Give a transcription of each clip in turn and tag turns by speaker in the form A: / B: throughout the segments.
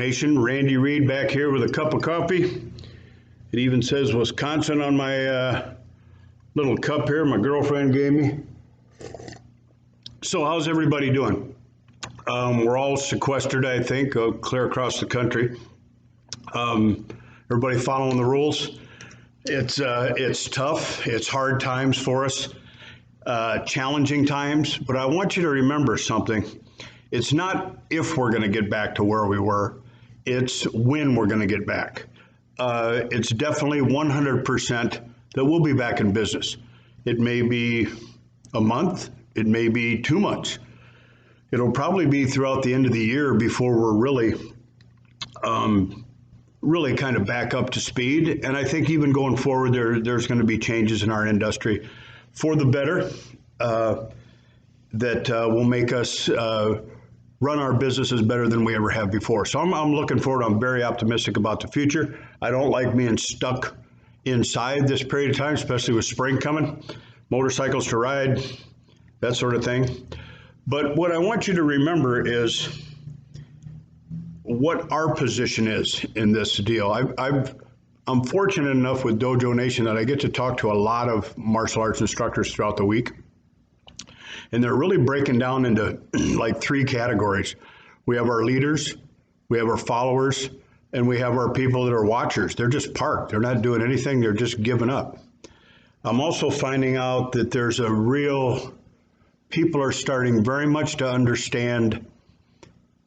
A: Nation. Randy Reed back here with a cup of coffee. It even says Wisconsin on my little cup here my girlfriend gave me. So how's everybody doing? We're all sequestered, I think, clear across the country. Everybody following the rules. It's tough. It's hard times for us, challenging times. But I want you to remember something. It's not if we're going to get back to where we were. It's when we're going to get back. It's definitely 100% that we'll be back in business. It may be a month. It may be 2 months. It'll probably be throughout the end of the year before we're really kind of back up to speed. And I think even going forward, there's going to be changes in our industry for the better that will make us run our businesses better than we ever have before. So I'm looking forward. I'm very optimistic about the future. I don't like being stuck inside this period of time, especially with spring coming, motorcycles to ride, that sort of thing. But what I want you to remember is what our position is in this deal. I'm fortunate enough with Dojo Nation that I get to talk to a lot of martial arts instructors throughout the week. And they're really breaking down into like 3 categories. We have our leaders, we have our followers, and we have our people that are watchers. They're just parked. They're not doing anything. They're just giving up. I'm also finding out that there's people are starting very much to understand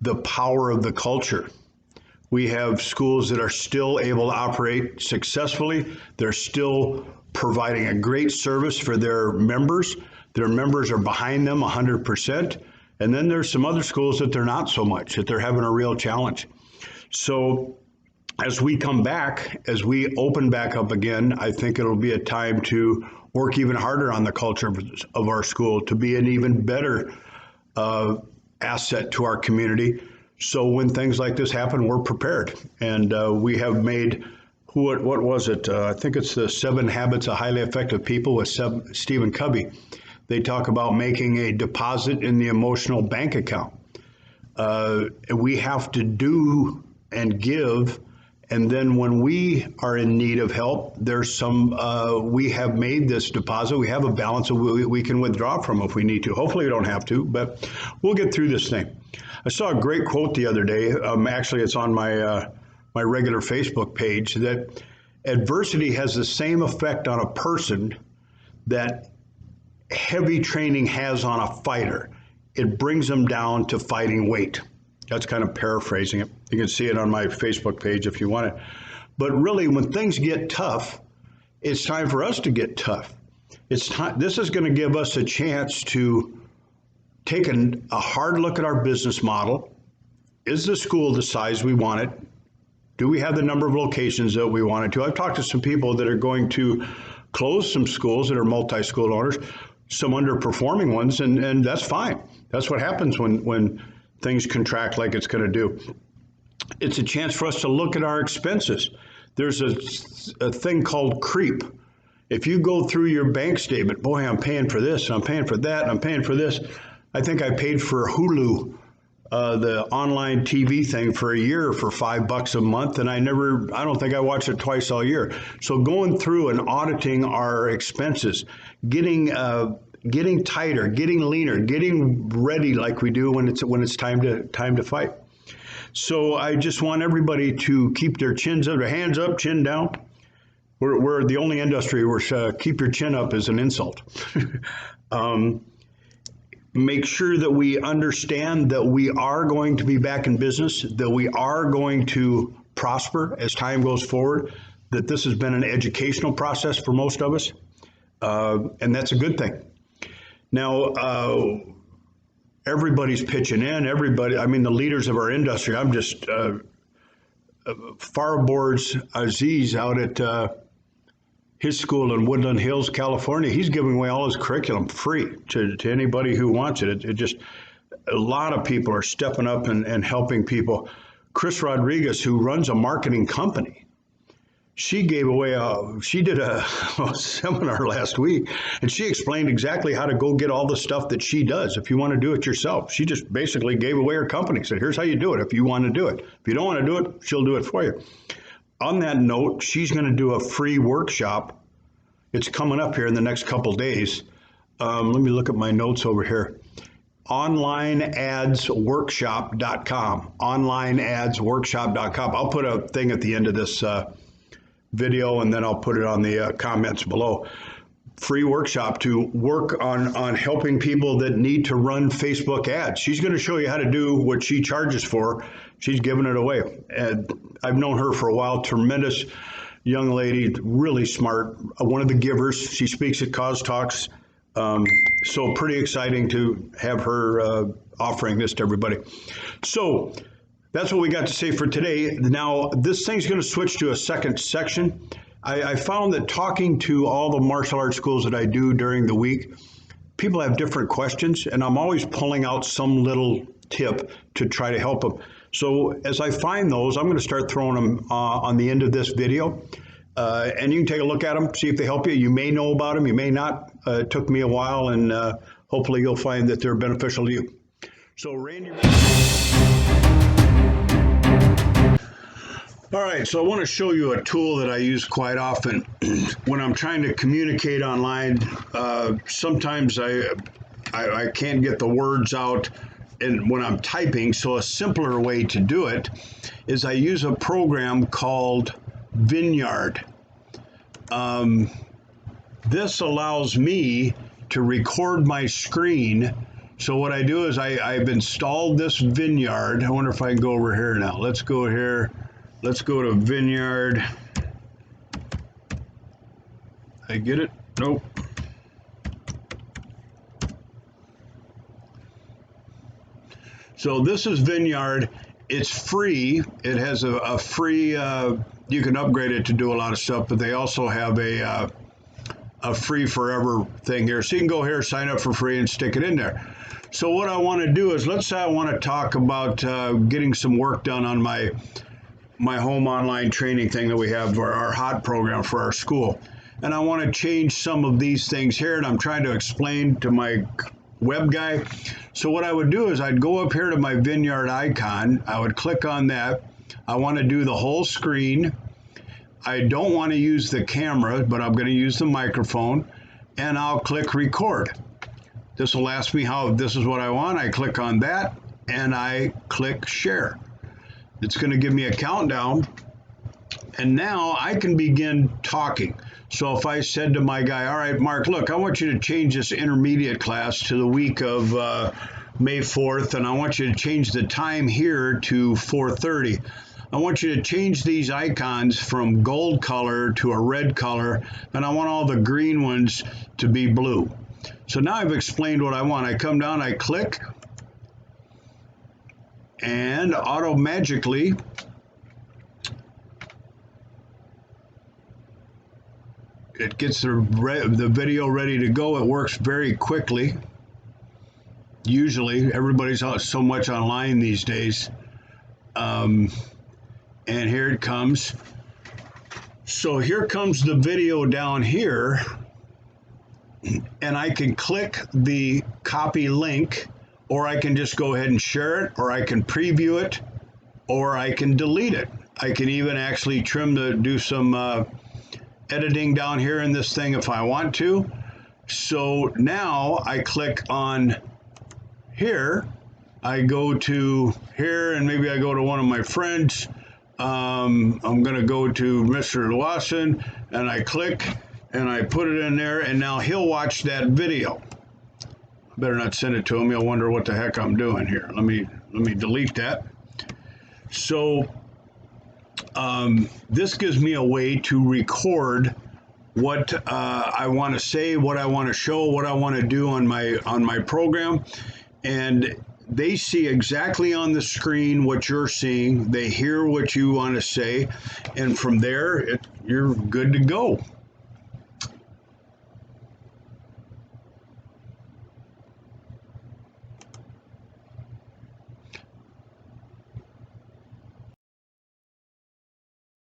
A: the power of the culture. We have schools that are still able to operate successfully. They're still providing a great service for their members. Their members are behind them 100%. And then there's some other schools that they're not so much, that they're having a real challenge. So as we come back, as we open back up again, I think it'll be a time to work even harder on the culture of our school to be an even better asset to our community. So when things like this happen, we're prepared. And we have made, what was it? I think it's the 7 Habits of Highly Effective People with Stephen Covey. They talk about making a deposit in the emotional bank account. We have to do and give. And then when we are in need of help, there's we have made this deposit. We have a balance that we can withdraw from if we need to. Hopefully we don't have to, but we'll get through this thing. I saw a great quote the other day. Actually, it's on my regular Facebook page, that adversity has the same effect on a person that heavy training has on a fighter. It brings them down to fighting weight. That's kind of paraphrasing it. You can see it on my Facebook page if you want it. But really, when things get tough, it's time for us to get tough. This is going to give us a chance to take a hard look at our business model. Is the school the size we want it? Do we have the number of locations that we want it to? I've talked to some people that are going to close some schools that are multi-school owners, some underperforming ones, and that's fine. That's what happens when things contract like it's going to do. It's a chance for us to look at our expenses. There's a thing called creep. If you go through your bank statement, boy, I'm paying for this, and I'm paying for that, and I'm paying for this. I think I paid for Hulu, the online TV thing, for a year for $5 a month, and I don't think I watched it twice all year. So going through and auditing our expenses, getting tighter, getting leaner, getting ready like we do when it's time to fight. So I just want everybody to keep their chins up, their hands up, chin down. We're the only industry where keep your chin up is an insult. Make sure that we understand that we are going to be back in business, that we are going to prosper as time goes forward, that this has been an educational process for most of us, and that's a good thing. Now, everybody's pitching in, the leaders of our industry. I'm just, Farboard's Aziz out at his school in Woodland Hills, California, he's giving away all his curriculum free to anybody who wants it. It just, a lot of people are stepping up and helping people. Chris Rodriguez, who runs a marketing company, she gave away she did a seminar last week, and she explained exactly how to go get all the stuff that she does if you want to do it yourself. She just basically gave away her company, said, here's how you do it if you want to do it. If you don't want to do it, she'll do it for you. On that note, she's going to do a free workshop. It's coming up here in the next couple days. Let me look at my notes over here. OnlineAdsWorkshop.com. OnlineAdsWorkshop.com. I'll put a thing at the end of this video, and then I'll put it on the comments below. Free workshop to work on helping people that need to run Facebook ads. She's going to show you how to do what she charges for. She's giving it away. And I've known her for a while. Tremendous young lady, really smart. One of the givers. She speaks at Cause Talks. So pretty exciting to have her offering this to everybody. So that's what we got to say for today. Now, this thing's going to switch to a second section. I found that talking to all the martial arts schools that I do during the week, people have different questions, and I'm always pulling out some little tip to try to help them. So as I find those, I'm going to start throwing them on the end of this video. And you can take a look at them, see if they help you. You may know about them, you may not. It took me a while, and hopefully you'll find that they're beneficial to you. So Randy. All right, so I want to show you a tool that I use quite often when I'm trying to communicate online. Sometimes I can't get the words out and when I'm typing, so a simpler way to do it is I use a program called Vinyard. This allows me to record my screen. So what I do is I've installed this Vinyard. I wonder if I can go over here now. Let's go here. Let's go to Vinyard. I get it? Nope. So this is Vinyard. It's free. It has a free, you can upgrade it to do a lot of stuff, but they also have a free forever thing here. So you can go here, sign up for free, and stick it in there. So what I want to do is, let's say I want to talk about getting some work done on my home online training thing that we have, our HOT program for our school. And I want to change some of these things here, and I'm trying to explain to my web guy. So what I would do is I'd go up here to my Vinyard icon. I would click on that. I want to do the whole screen. I don't want to use the camera, but I'm going to use the microphone, and I'll click record. This will ask me how this is what I want. I click on that, and I click share. It's going to give me a countdown, and now I can begin talking. So if I said to my guy, all right, Mark, look, I want you to change this intermediate class to the week of May 4th, and I want you to change the time here to 4:30. I want you to change these icons from gold color to a red color, and I want all the green ones to be blue. So now I've explained what I want. I come down, I click, and automatically it gets the video ready to go. It works very quickly. Usually, everybody's so much online these days. And here it comes. So here comes the video down here, and I can click the copy link, or I can just go ahead and share it, or I can preview it, or I can delete it. I can even actually do some editing down here in this thing if I want to. So now I click on here, I go to here, and maybe I go to one of my friends. I'm going to go to Mr. Lawson, and I click, and I put it in there, and now he'll watch that video. I better not send it to him. He'll wonder what the heck I'm doing here. Let me delete that. So this gives me a way to record what I want to say, what I want to show, what I want to do on my program, and they see exactly on the screen what you're seeing. They hear what you want to say, and from there, you're good to go.